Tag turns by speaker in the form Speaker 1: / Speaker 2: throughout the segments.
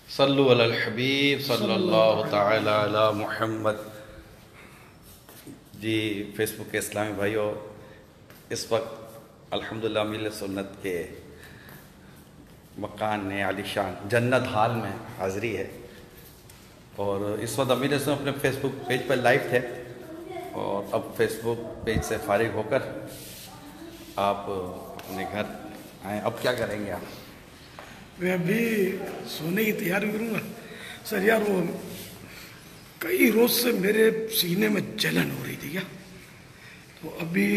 Speaker 1: صلو علی الحبیب صلی اللہ تعالی علی محمد۔ جی فیس بک کے اسلامی بھائیوں، اس وقت الحمدللہ امیل سنت کے مکان عالی شان جنت ہال میں حاضری ہے، اور اس وقت امیل سنت اپنے فیس بک پیج پر لائیو تھے، اور اب فیس بک پیج سے فارغ ہو کر آپ اپنے گھر آئیں۔ اب کیا کریں گے آپ؟
Speaker 2: میں ابھی سونے کی تیاری کروں گا سر یار۔ وہ کئی روز سے میرے سینے میں جلن ہو رہی تھی کیا، تو ابھی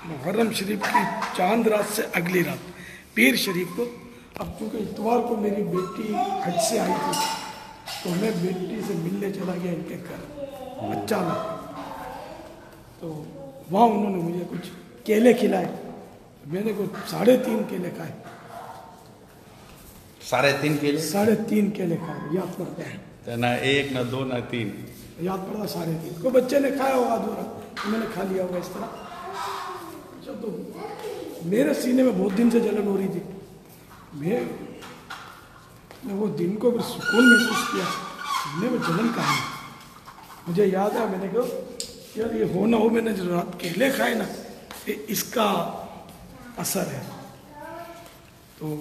Speaker 2: محرم شریف کی چاند رات سے اگلی رات پیر شریف کو، اب کیونکہ اتوار کو میری بیٹی حج سے آئی تھی تو میں بیٹی سے ملنے چلا گیا ان کے گھر اچانک، تو وہاں انہوں نے مجھے کچھ کیلے کھلائے، میں نے کچھ 3.5 کیلے کھائے۔
Speaker 1: 3.5 کیلے؟
Speaker 2: 3.5 کیلے کھائے، یاد پڑتا ہے
Speaker 1: نہ 1 نہ 2 نہ 3،
Speaker 2: یاد پڑتا 3.5۔ کوئی بچے نے کھایا ہوگا ادھورا، میں نے کھا لیا ہوگا اس طرح۔ اچھا، تو میرے سینے میں بہت دن سے جلن ہو رہی تھی، میں وہ دن کو پھر سکون محسوس کیا، سینے میں جلن کہاں ہے؟ مجھے یاد ہے، میں نے کہا یار یہ ہو نہ ہو میں نے جو رات کیلے کھائے نا اس کا اثر ہے۔ تو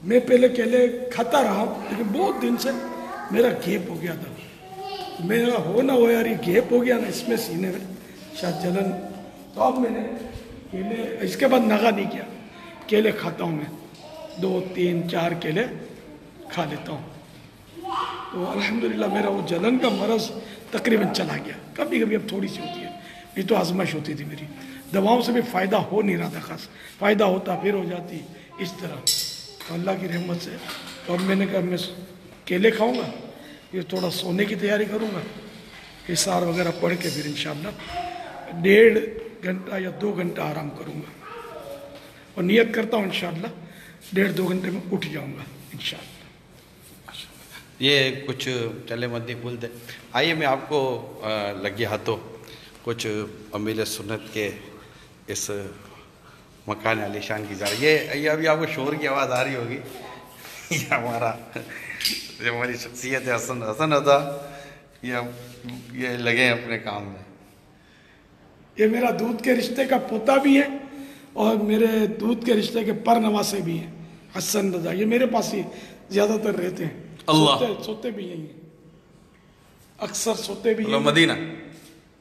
Speaker 2: میں پہلے کیلے کھاتا رہا، لیکن بہت دن سے میرا گیپ ہو گیا تھا، میرا ہو نہ ہو یار یہ گیپ ہو گیا نا اس میں سینے میں شاید جلن، تو اب میں نے کیلے اس کے بعد نگا نہیں کیا، کیلے کھاتا ہوں میں 2 3 4 کیلے کھا لیتا ہوں، تو الحمدللہ میرا وہ جلن کا مرض تقریباً چلا گیا۔ کبھی کبھی اب تھوڑی سی ہوتی ہے، یہ تو آزمائش ہوتی تھی میری، دواؤں سے بھی فائدہ ہو نہیں رہا تھا، خاص فائدہ ہوتا پھر ہو جاتی اس طرح، تو اللہ کی رحمت سے تو اب میں نے کہا میں کیلے کھاؤں گا، یہ تھوڑا سونے کی تیاری کروں گا، حصار وغیرہ پڑھ کے پھر انشاءاللہ 1.5 گھنٹہ یا 2 گھنٹہ آرام کروں گا، اور نیت کرتا ہوں انشاءاللہ 1.5 2 گھنٹے میں اٹھ جاؤں گا انشاءاللہ۔
Speaker 1: یہ کچھ چلے مدنی پھول دے۔ آئیے میں آپ کو لگے ہاتھوں کچھ امیل سنت کے اس مکان عالی شان کی زیارت، یہ ابھی آپ کو شور کی آواز آ رہی ہوگی، یہ ہماری شخصیت ہے حسن ادا، یہ لگے ہیں اپنے کام میں۔
Speaker 2: یہ میرا دودھ کے رشتے کا پوتا بھی ہے، اور میرے دودھ کے رشتے کے پر نواسے بھی ہیں، حسن رضا، یہ میرے پاس ہی زیادہ تر رہتے ہیں، سوتے بھی یہیں ہیں، اکثر سوتے بھی یہیں
Speaker 1: مدینہ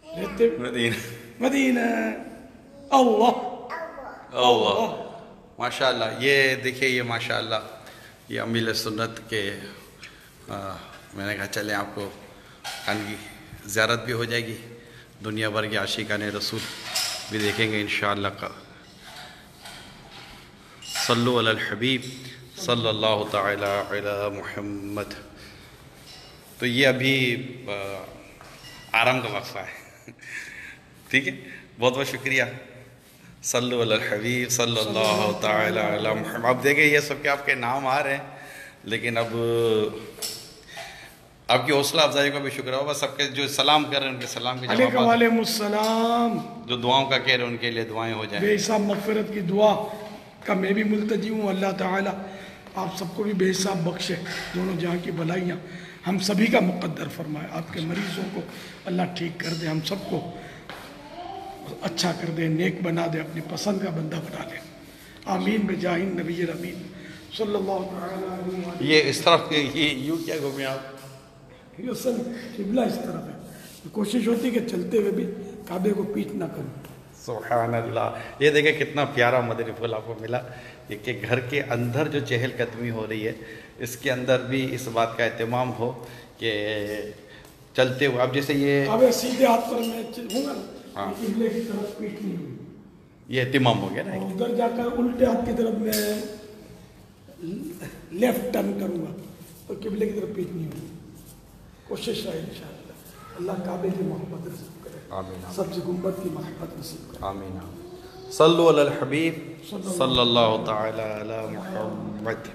Speaker 2: رہتے، مدینہ اللہ
Speaker 1: ماشاءاللہ۔ یہ دیکھیں، یہ ماشاءاللہ یہ امیل سنت کے میں نے کہا چلیں آپ کو خان کی زیارت بھی ہو جائے گی، دنیا بھر کے عاشقان رسول بھی دیکھیں گے انشاءاللہ۔ صلو علی الحبیب صلی اللہ تعالی علی محمد۔ تو یہ ابھی آرام کا وقفہ ہے، ٹھیک ہے، بہت بہت شکریہ۔ صلو علی الحبیب صلی اللہ تعالی علی محمد۔ اب دیکھیں یہ سب کے آپ کے نام آ رہے ہیں، لیکن اب آپ کی حوصلہ افزائی کا بھی شکر ہوگا، سب کے جو سلام کر رہے ہیں ان کے سلام کے جواب،
Speaker 2: علیکم السلام،
Speaker 1: جو دعاؤں کا کہہ رہے ہیں ان کے لیے دعائیں ہو جائیں۔
Speaker 2: بے حساب مغفرت کی دعا کا میں بھی ملتجی ہوں، اللہ تعالیٰ آپ سب کو بھی بے حساب بخشے، دونوں جہاں کی بھلائیاں ہم سبھی کا مقدر فرمائے، آپ کے مریضوں کو اللہ ٹھیک کر دے، ہم سب کو اچھا کر دے، نیک بنا دے، اپنی پسند کا بندہ بنا دے، آمین بجاہ نبی الامین صلی اللہ تعالیٰ علیہ وسلم۔
Speaker 1: یہ اس طرف یہ یوں کیا گھومے آپ؟
Speaker 2: یہ اصل قبلہ اس طرف ہے، کوشش ہوتی ہے کہ چلتے ہوئے بھی کعبے کو پیٹ نہ کروں۔
Speaker 1: سبحان اللہ۔ یہ دیکھیں کتنا پیارا مدنی پھول آپ کو ملا، یہ کہ گھر کے اندر جو چہل قدمی ہو رہی ہے اس کے اندر بھی اس بات کا اہتمام ہو کہ چلتے ہوئے اب جیسے یہ
Speaker 2: اب سیدھے ہاتھ پر میں ہوں گا نا، قبلے کی طرف پیٹ نہیں ہوئی،
Speaker 1: یہ اہتمام ہو گیا نا،
Speaker 2: ادھر جا کر الٹے ہاتھ کی طرف میں لیفٹ ٹرن کروں گا تو قبلے کی طرف پیٹ نہیں ہوئی، کوشش ہے انشاءاللہ، اللہ کعبے کی محبت نصیب کرے،
Speaker 1: آمین،
Speaker 2: سب سے گنبد کی محبت نصیب کرے،
Speaker 1: آمین۔ صلو علی الحبیب صلی اللہ تعالی علی محمد۔